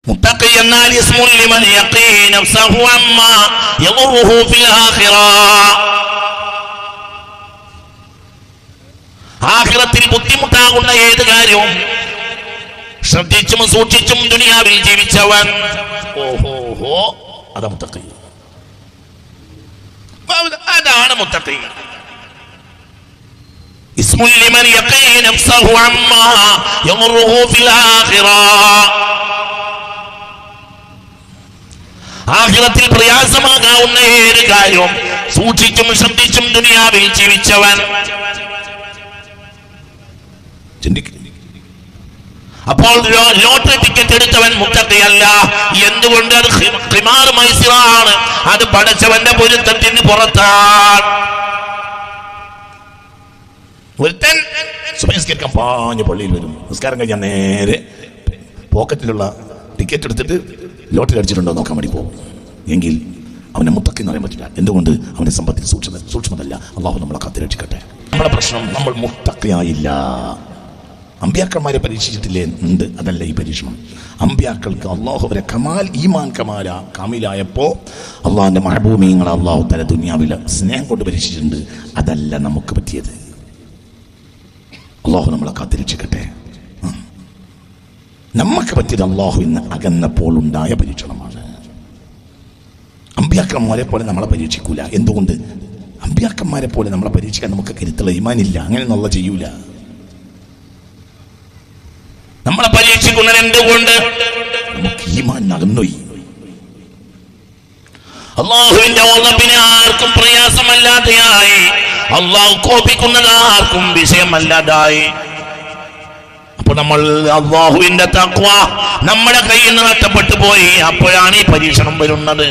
മുത്തഖി എന്നാൽ ഇസ്മുൽ ലിമൻ യഖീ നഫ്സഹു അമ്മാ യദുറുഹു ഫിൽ ആഖിറ. ആഖിറത്തിൽ ബുദ്ധിമുട്ടാകുന്ന ഏത് കാര്യവും ശ്രദ്ധിച്ചും സൂക്ഷിച്ചും ദുനിയാവിൽ ജീവിച്ചവൻ, ഓഹോ, അതാ മുത്തഖി. അതാണ് മുത്തഖി. ഇസ്മുൽ ലിമൻ യഖീ നഫ്സഹു അമ്മാ യദുറുഹു ഫിൽ ആഖിറ. ആഖിറത്തിൽ പ്രയാസമാകാവുന്ന ഏത് കാര്യവും സൂക്ഷിച്ചും ശ്രദ്ധിച്ചും ദുനിയാവിൽ ജീവിച്ചവൻ. അപ്പോൾ ലോട്ടറി ടിക്കറ്റ് എടുത്തവൻ മുത്തഖിയല്ല. എന്തുകൊണ്ട്? അത് ഖിമാർ മൈസിറാണ്. അത് പടച്ചവന്റെ പൊരുത്തത്തിന് പുറത്താണ്. ഒരുത്തൻ സുബഹിസ്കരിക്കാൻ പാഞ്ഞ് പള്ളിയിൽ വരും. നിസ്കാരം കഴിഞ്ഞാൽ നേരെ പോക്കറ്റിലുള്ള ടിക്കറ്റ് എടുത്തിട്ട് ലോട്ടറി അടിച്ചിട്ടുണ്ടോ നോക്കാൻ വേണ്ടി പോകും. എങ്കിൽ അവനെ മുത്തഖി എന്ന് പറയാൻ പറ്റില്ല. എന്തുകൊണ്ട്? അവന്റെ സമ്പത്തിൽ സൂക്ഷ്മതല്ല. അള്ളാഹു നമ്മളെ കാത്തുരക്ഷിക്കട്ടെ. നമ്മുടെ പ്രശ്നം, നമ്മൾ മുത്തഖിയായില്ല. അമ്പിയാക്കന്മാരെ പരീക്ഷിച്ചിട്ടില്ലേ? ഉണ്ട്. അതല്ല ഈ പരീക്ഷണം. അമ്പിയാക്കൾക്ക് അള്ളാഹു അവരെ ഈമാൻ കാമിലായപ്പോ അള്ളാഹുന്റെ മഹബൂബീങ്ങളെ അള്ളാഹു തല ദുനിയാവിലെ സ്നേഹം കൊണ്ട് പരീക്ഷിച്ചിട്ടുണ്ട്. അതല്ല നമുക്ക് പറ്റിയത്. അള്ളാഹു നമ്മളെ കാത്തുരക്ഷിക്കട്ടെ. നമുക്ക് പറ്റിയത് അള്ളാഹു ഇന്ന് അകന്നപ്പോൾ ഉണ്ടായ പരീക്ഷണമാണ്. അമ്പിയാക്കന്മാരെ പോലെ നമ്മളെ പരീക്ഷിക്കൂല. എന്തുകൊണ്ട്? അമ്പിയാക്കന്മാരെ പോലെ നമ്മളെ പരീക്ഷിക്കാൻ നമുക്ക് കരുത്തുള്ള ഈമാനില്ല. അങ്ങനെ നല്ല ചെയ്യൂല. നമ്മളെ പരീക്ഷിക്കുന്നത് എന്തുകൊണ്ട്? നമുക്ക് ഈമാൻ അകന്നുപോയി. അള്ളാഹുവിന്റെ ഓർമ്മപ്പിനെ ആർക്കും പ്രയാസമല്ലാതെയായി. അള്ളാഹു കോപിക്കുന്നത് ആർക്കും വിഷയമല്ലാതായി. അപ്പൊ നമ്മൾ അള്ളാഹുവിന്റെ തഖ്വ നമ്മുടെ കയ്യിൽ നിന്ന് നഷ്ടപ്പെട്ടു പോയി. അപ്പോഴാണ് ഈ പരീക്ഷണം വരുന്നത്.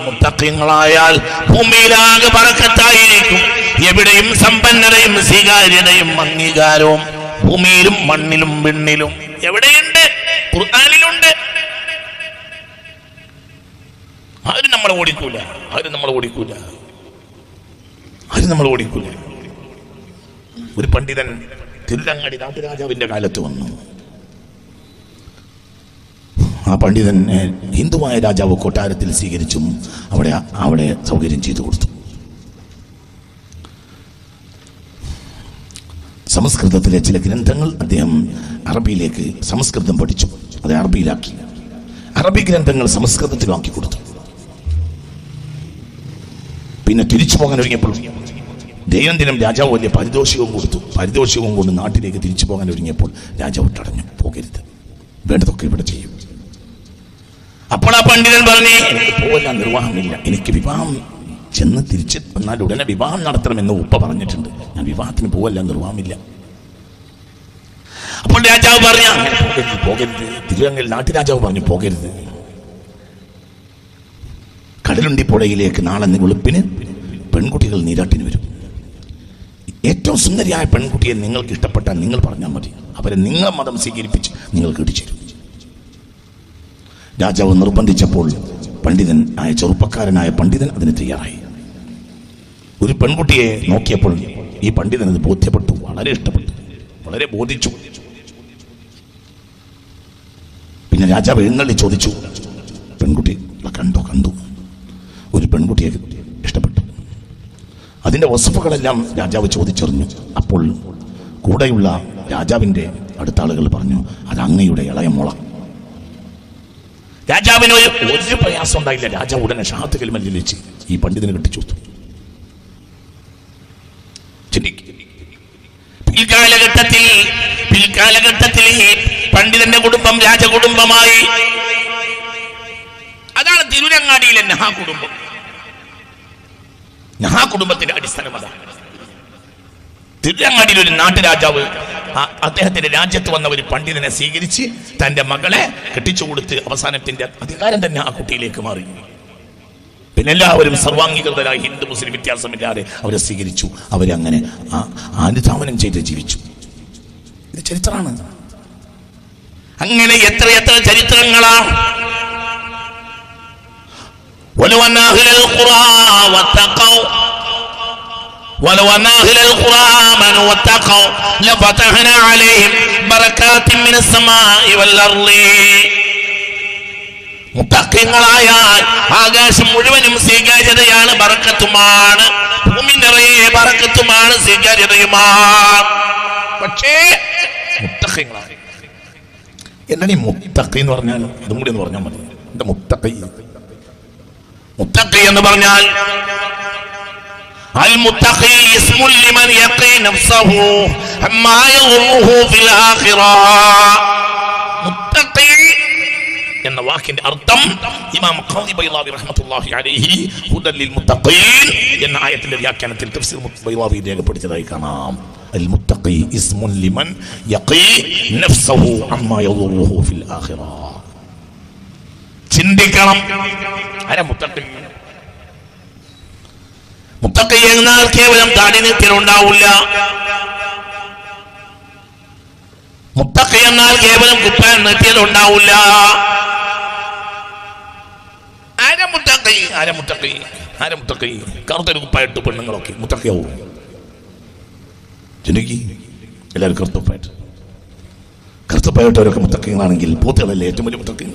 മുത്തഖീങ്ങളായാൽ ഭൂമിയിലാകെ ബറക്കത്തായിരിക്കും. എവിടെയും സമ്പന്നതയും സ്വീകാര്യതയും അംഗീകാരവും ഭൂമിയിലും മണ്ണിലും വിണ്ണിലും എവിടെയുണ്ട്? ഖുർആനിലുണ്ട്. ആരും നമ്മളെ ഓടിക്കൂല. ഒരു പണ്ഡിതൻ തിരുരങ്ങാടി നാട്ടുരാജാവിന്റെ കാലത്ത് വന്നു. ആ പണ്ഡിതനെ ഹിന്ദുവായ രാജാവ് കൊട്ടാരത്തിൽ സ്വീകരിച്ചും അവിടെ സൗകര്യം ചെയ്തു കൊടുത്തു. സംസ്കൃതത്തിലെ ചില ഗ്രന്ഥങ്ങൾ അദ്ദേഹം അറബിയിലേക്ക് സംസ്കൃതം പഠിച്ചു. അത് അറബിയിലാക്കി. അറബി ഗ്രന്ഥങ്ങൾ സംസ്കൃതത്തിലാക്കി കൊടുത്തു. പിന്നെ തിരിച്ചു പോകാൻ ഒരുങ്ങിയപ്പോൾ ദൈനംദിനം രാജാവ് വലിയ പാരിതോഷികവും കൊടുത്തു. പാരിതോഷികവും കൊണ്ട് നാട്ടിലേക്ക് തിരിച്ചു പോകാൻ ഒരുങ്ങിയപ്പോൾ രാജാവ് തടഞ്ഞു. പോകരുത്, വേണ്ടതൊക്കെ ഇവിടെ ചെയ്യും. അപ്പോൾ ആ പണ്ഡിതൻ പറഞ്ഞു, എനിക്ക് പോകാൻ നിർവാഹമില്ല. എനിക്ക് വിവാഹം ചെന്ന് തിരിച്ച് വന്നാൽ ഉടനെ വിവാഹം നടത്തണമെന്ന് ഉപ്പ പറഞ്ഞിട്ടുണ്ട്. ഞാൻ വിവാഹത്തിന് പോകല്ല, നിർവാഹമില്ല. അപ്പോൾ രാജാവ് പറഞ്ഞു, അങ്ങനെ പോകരുത്. തിരുവങ്ങൽ നാട്ടുരാജാവ് പറഞ്ഞു, പോകരുത്. കടലുണ്ടി പുഴയിലേക്ക് നാളെ വെളുപ്പിന് പെൺകുട്ടികൾ നീരാട്ടിന് വരും. ഏറ്റവും സുന്ദരിയായ പെൺകുട്ടിയെ നിങ്ങൾക്ക് ഇഷ്ടപ്പെട്ടാൽ നിങ്ങൾ പറഞ്ഞാൽ മതി. അവരെ നിങ്ങളെ മതം സ്വീകരിപ്പിച്ച് നിങ്ങൾക്ക് ഇടിച്ചേരും. രാജാവ് നിർബന്ധിച്ചപ്പോൾ ചെറുപ്പക്കാരനായ പണ്ഡിതൻ അതിന് തയ്യാറായി. ഒരു പെൺകുട്ടിയെ നോക്കിയപ്പോൾ ഈ പണ്ഡിതൻ അത് ബോധ്യപ്പെട്ടു. വളരെ ഇഷ്ടപ്പെട്ടു, വളരെ ബോധിച്ചു. പിന്നെ രാജാവ് എഴുന്നള്ളി ചോദിച്ചു, പെൺകുട്ടി കണ്ടു? ഒരു പെൺകുട്ടിയെ ഇഷ്ടപ്പെട്ടു. അതിന്റെ വസ്തുക്കളെല്ലാം രാജാവ് ചോദിച്ചറിഞ്ഞു. അപ്പോൾ കൂടെയുള്ള രാജാവിന്റെ അടുത്ത ആളുകൾ പറഞ്ഞു, അത് അങ്ങയുടെ ഇളയ മോള. രാജാവിന് ഒരു പ്രയാസം ഉണ്ടായില്ല. രാജാവ് ഉടനെ ഷഹാദത്ത് കലിമ ചൊല്ലിച്ച് ഈ പണ്ഡിതനെ കെട്ടിച്ചോർത്തു. പിൽക്കാലഘട്ടത്തിൽ പണ്ഡിതന്റെ കുടുംബം രാജകുടുംബമായി. അതാണ് തിരുരങ്ങാടിയിലെ നഹാ കുടുംബം. നഹാ കുടുംബത്തിന്റെ അടിസ്ഥാനം അതാണ്. തിരുരങ്ങാടിയിൽ ഒരു നാട്ടുരാജാവ് അദ്ദേഹത്തിന്റെ രാജ്യത്ത് വന്ന ഒരു പണ്ഡിതനെ സ്വീകരിച്ച് തന്റെ മകളെ കെട്ടിച്ചു കൊടുത്ത് അവസാനത്തിന്റെ അധികാരം തന്നെ ആ കുട്ടിയിലേക്ക് മാറി. പിന്നെ എല്ലാവരും സർവാംഗീകൃതരായി, ഹിന്ദു മുസ്ലിം വ്യത്യാസമില്ലാതെ അവരെ സ്വീകരിച്ചു. അവരെ അങ്ങനെ അനുധാവനം ചെയ്ത് ജീവിച്ചു. ഇത് ചരിത്രമാണ്. അങ്ങനെ എത്ര ചരിത്രങ്ങളാണ്. ولو أن أهل القرى آمنوا واتقوا لفتحنا عليهم بركات من السماء والأرض. മുത്തഖീങ്ങളായാൽ ആകാശം മുഴുവനും സ്വീകാര്യതയാണ്, ബറക്കത്തുമാണ്. ഭൂമി നിറയെ ബറക്കത്തുമാണ്, സ്വീകാര്യതയുമാണ്. പക്ഷേ മുത്തഖീങ്ങളായി എന്താണ് ഈ മുത്തഖി എന്ന് പറഞ്ഞാൽ? അതും കൂടി ഒന്ന് പറഞ്ഞാൽ മതി. എന്താ മുത്തഖി? മുത്തഖി എന്ന് പറഞ്ഞാൽ المتقي اسم لمن يقي نفسه عما يضره في الآخرة. മുത്തഖി എന്ന വാക്കിന്റെ അർത്ഥം ഇമാം ഖാദി ബൈളാവി റഹ്മത്തുള്ളാഹി അലൈഹി ഹുദൽ ലിൽ മുത്തഖീൻ എന്ന ആയത്തിന്റെ വ്യാഖ്യാനത്തിൽ തഫ്സീർ ബൈളാവി രേഖപ്പെടുത്തിയതായി കാണാം. അൽ മുത്തഖി ഇസ്മുൻ ലിമൻ യഖി നഫ്സഹു അമ്മാ യദുറുഹു ഫിൽ ആഖിറ. ചിന്തിക്കണം, ആരാ മുത്തഖി? മുത്തഖി എന്നാൽ കേവലം താടി നീട്ടലുണ്ടാവില്ല. മുത്തഖി എന്നാൽ കേവലം കുപ്പായം നീട്ടിയലുണ്ടാവില്ല. ആരാ മുത്തഖി? കറുത്തൊരു കുപ്പായിട്ട് പെണ്ണുങ്ങളൊക്കെ മുത്തഖിയാവും. ജനകി എല്ലാവരും കറുത്തപ്പായിട്ടവരൊക്കെ മുത്തഖികളാണെങ്കിൽ പോത്തുകളല്ലേ ഏറ്റവും വലിയ മുത്തഖി?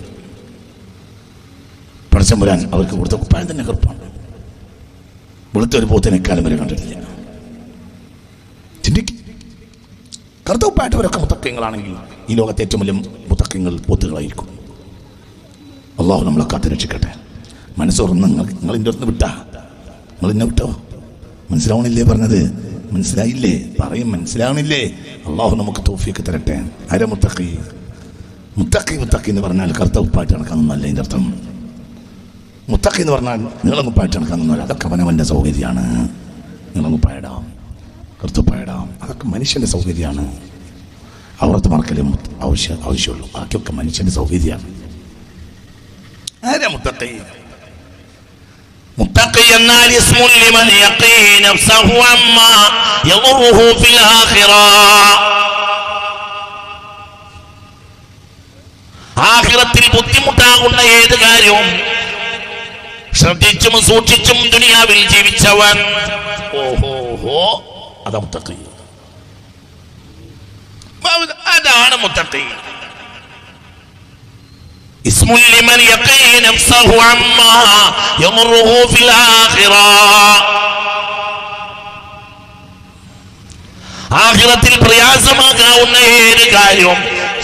പടച്ചം വരാൻ അവർക്ക് കൊടുത്ത കുപ്പായം തന്നെ കറുപ്പാണ്. വെളുത്ത ഒരു പോത്തിനെ കാലം വരെ കണ്ടിട്ടില്ല. ചിന്തിക്ക്, കറുത്ത കുപ്പായിട്ടവരൊക്കെ മുത്തഖികളാണെങ്കിൽ ഈ ലോകത്തെ ഏറ്റവും വലിയ മുത്തഖികൾ പോത്തുകളായിരിക്കും. അള്ളാഹു നമ്മളെ കാത്തു രക്ഷിക്കട്ടെ. മനസ്സോർന്ന് നിങ്ങൾ എൻ്റെ അടുത്ത് വിട്ടാ, നിങ്ങൾ എന്നെ വിട്ടോ? മനസ്സിലാവണില്ലേ പറഞ്ഞത്? മനസ്സിലായില്ലേ? പറയും മനസ്സിലാവണില്ലേ? അള്ളാഹു നമുക്ക് തൗഫീഖ് തരട്ടെ. ആരാ മുത്തഖി? മുത്തഖി എന്ന് പറഞ്ഞാൽ കറുത്ത ഉപ്പായിട്ട് നടക്കാനൊന്നല്ല ഇതിൻ്റെ അർത്ഥം. മുത്തഖി എന്ന് പറഞ്ഞാൽ നീളങ്ങുപ്പായിട്ട് നടക്കാനൊന്നുമല്ല. അതൊക്കെ അവനവൻ്റെ സൗകര്യമാണ്. നീളങ്ങുപ്പായിടാം, കറുത്തുപ്പായിടാം, അതൊക്കെ മനുഷ്യൻ്റെ സൗകര്യമാണ്. അവർത്ത് മറക്കലും ആവശ്യമുള്ളൂ. ബാക്കിയൊക്കെ മനുഷ്യൻ്റെ സൗകര്യമാണ്. ആരാ മുത്തഖി? മുത്തഖി എന്നാൽ ഇസ്മുൻ ലിമൻ യഖീ നഫ്സഹു അമ്മാ യദുറുഹു ഫിൽ ആഖിറ. ആഖിറത്തിൽ ബുദ്ധിമുട്ടാകുന്ന ഏത് കാര്യവും ശ്രദ്ധിച്ചും സൂക്ഷിച്ചും ദുനിയാവിൽ ജീവിച്ചവൻ, അതാ മുത്തഖി. അതാണ് മുത്തഖി. اسم لمن يقي نفسه عما يمره في الآخرة. ആഖിറത്തിൽ പ്രയാസമാകാവുന്ന ഏത് കാര്യവും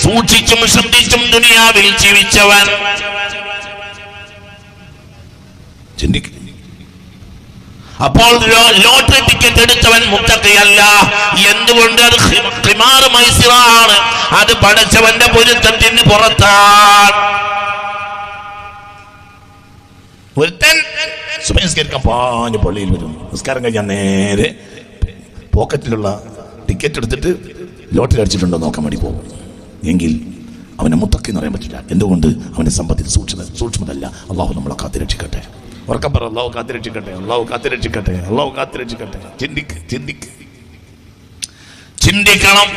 സൂക്ഷിച്ചും ശ്രദ്ധിച്ചും ദുനിയാവിൽ ജീവിച്ചവൻ. അപ്പോൾ ലോട്ടറി ടിക്കറ്റ് എടുത്തവൻ മുത്തഖിയല്ല. എന്തുകൊണ്ട്? അത് ഖിമാർ മൈസിറാണ്. അത് പടച്ചവന്റെ പൊരുത്തത്തിന് പുറത്താണ്. ഒരുത്തൻ സുബഹിസ്കരിക്കാൻ പാഞ്ഞ് പള്ളിയിൽ വരും. നിസ്കാരം കഴിഞ്ഞാൽ നേരെ പോക്കറ്റിലുള്ള ടിക്കറ്റ് എടുത്തിട്ട് ലോട്ടറി അടിച്ചിട്ടുണ്ടോ നോക്കാൻ വേണ്ടി പോകും. എങ്കിൽ അവനെ മുത്തഖി എന്ന് പറയാൻ പറ്റില്ല. എന്തുകൊണ്ട്? അവന്റെ സമ്പത്തിൽ സൂക്ഷ്മതല്ല. അള്ളാഹു നമ്മളെ കാത്തിരക്ഷിക്കട്ടെ. ഉറക്കം പറ, അള്ളാഹു കാത്തിരക്ഷിക്കട്ടെ, അള്ളാഹു കാത്തിരക്ഷിക്കട്ടെ, അള്ളാഹു കാത്തിരക്ഷിക്കട്ടെ. ചിന്തിക്കണം.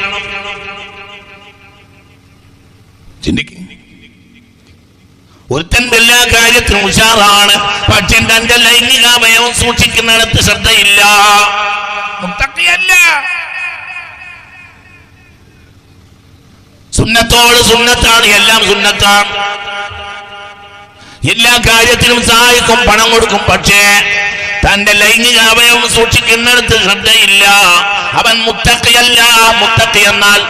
ഒരുത്തൻ എല്ലാ കാര്യത്തിനും ഉഷാറാണ്, പക്ഷെ തന്റെ ലൈംഗികാവയവം സൂക്ഷിക്കുന്നിടത്ത് ശ്രദ്ധയില്ല. മുത്തഖിയല്ല. സുന്നത്തോട് സുന്നത്താണ്, എല്ലാം സുന്നത്താണ്. എല്ലാ കാര്യത്തിലും സഹായിക്കും, പണം കൊടുക്കും, പക്ഷേ തന്റെ ലൈംഗിക അവയവം സൂക്ഷിക്കുന്നിടത്ത് ശ്രദ്ധയില്ല. അവൻ മുത്തഖിയല്ല. മുത്തഖി എന്നാൽ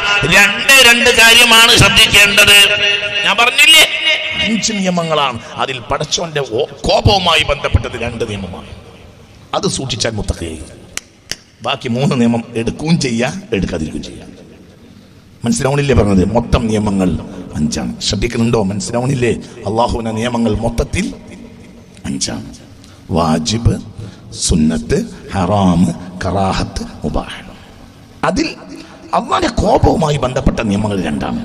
രണ്ട് കാര്യമാണ് ശ്രദ്ധിക്കേണ്ടത്. ഞാൻ പറഞ്ഞില്ലേ, 5 നിയമങ്ങളാണ്. അതിൽ പടച്ചോന്റെ കോപവുമായി ബന്ധപ്പെട്ടത് 2 നിയമമാണ്. അത് സൂക്ഷിച്ചാൽ മുത്തഖിയായി. ബാക്കി 3 നിയമം എടുക്കുകയും ചെയ്യാം, എടുക്കാതിരിക്കുകയും ചെയ്യാം. മനസ്സിലാവണില്ലേ പറഞ്ഞത്? മൊത്തം നിയമങ്ങൾ 5ആണ്. ശ്രദ്ധിക്കുന്നുണ്ടോ? മനസ്സിലാവണില്ലേ? അള്ളാഹുവിന്റെ നിയമങ്ങൾ മൊത്തത്തിൽ 5ആണ്. വാജിബ്, സുന്നത്ത്, ഹറാം, കറാഹത്ത്, മുബാഹ്. അതിൽ അള്ളാന്റെ കോപവുമായി ബന്ധപ്പെട്ട നിയമങ്ങൾ 2ആണ്.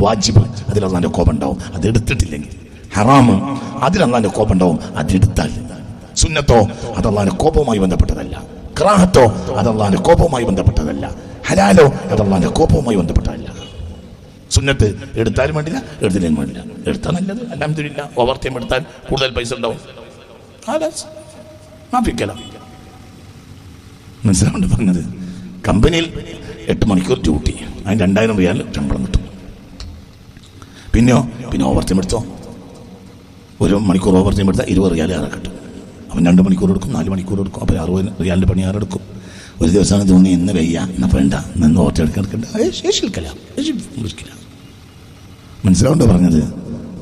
വാജിബ്, അതിൽ അള്ളാന്റെ കോപം ഉണ്ടാവും, അത് എടുത്തിട്ടില്ലെങ്കിൽ. ഹറാമ്, അതിൽ അള്ളാന്റെ കോപം ഉണ്ടാവും, അതെടുത്താൽ. സുന്നത്തോ, അത് അള്ളാന്റെ കോപവുമായി ബന്ധപ്പെട്ടതല്ല. കറാഹത്തോ, അത് അള്ളാന്റെ കോപവുമായി ബന്ധപ്പെട്ടതല്ല. ഹലാലോ, അത് അള്ളാന്റെ കോപവുമായി ബന്ധപ്പെട്ടതല്ല. സുന്നത്ത് എടുത്താലും വേണ്ടില്ല, എടുത്തില്ലേലും വേണ്ടില്ല. എടുത്താൽ നല്ലത്, അൽഹംദുലില്ലാഹ്. ഓവർടൈം എടുത്താൽ കൂടുതൽ പൈസ ഉണ്ടാവും. മാപ്പിക്കല. മനസ്സിലാവുണ്ട് പറഞ്ഞത്? കമ്പനിയിൽ 8 മണിക്കൂർ ഡ്യൂട്ടി, അതിന് 2000 റിയാൽ ശമ്പളം കിട്ടും. പിന്നെ ഓവർ ടൈം എടുത്തോ, 1 മണിക്കൂർ ഓവർ ടൈം എടുത്താൽ 20 റിയാൽ ആരെ കിട്ടും. അവൻ 2 മണിക്കൂർ എടുക്കും, 4 മണിക്കൂർ എടുക്കും, അപ്പോൾ 60 റിയാലിൻ്റെ പണി ആരെടുക്കും? ഒരു ദിവസമാണ് തോന്നി ഇന്ന് വയ്യ, എന്നാൽ വേണ്ട, നിന്ന് ഓവർ ടൈം എടുക്കണ്ട. മനസ്സിലാവുണ്ടോ പറഞ്ഞത്?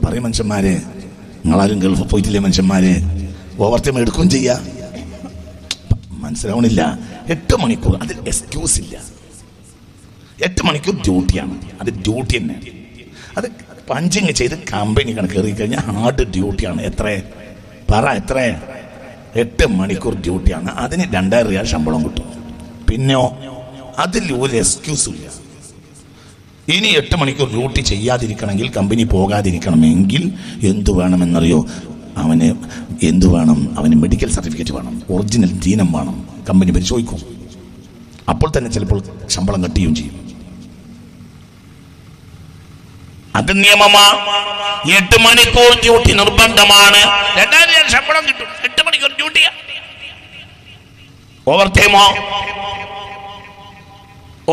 പറയും മനുഷ്യന്മാരെ, നിങ്ങളാരും ഗൾഫിൽ പോയിട്ടില്ലേ മനുഷ്യന്മാരെ? ഓവർ ടൈം എടുക്കുകയും ചെയ്യുക. മനസ്സിലാവണില്ല. 8 മണിക്കൂർ, അതിൽ എക്സ്ക്യൂസ് ഇല്ല. 8 മണിക്കൂർ ഡ്യൂട്ടിയാണ്, അത് ഡ്യൂട്ടി തന്നെ. അത് പഞ്ചിങ് ചെയ്ത് കമ്പനി കയറി കഴിഞ്ഞാൽ ഹാർഡ് ഡ്യൂട്ടിയാണ്. എത്ര 8 മണിക്കൂർ ഡ്യൂട്ടിയാണ്. അതിന് 2000 റിയാൽ ശമ്പളം കിട്ടും. പിന്നെയോ അതിൽ ഒരു എക്സ്ക്യൂസും ഇല്ല. ഇനി 8 മണിക്കൂർ ഡ്യൂട്ടി ചെയ്യാതിരിക്കണമെങ്കിൽ, കമ്പനി പോകാതിരിക്കണമെങ്കിൽ എന്തു വേണമെന്നറിയോ? അവന് എന്തു വേണം? അവന് മെഡിക്കൽ സർട്ടിഫിക്കറ്റ് വേണം, ഒറിജിനൽ ദീനം വേണം. കമ്പനി പരിശോധിക്കും. അപ്പോൾ തന്നെ ചിലപ്പോൾ ശമ്പളം കട്ടിയും ചെയ്യും. അത് നിയമമാ. 8 മണിക്കൂർ ഡ്യൂട്ടി നിർബന്ധമാണ്. 2000 ശമ്പളം കിട്ടും. 8 മണിക്കൂർ ഡ്യൂട്ടിയാ. ഓവർ ടൈമോ?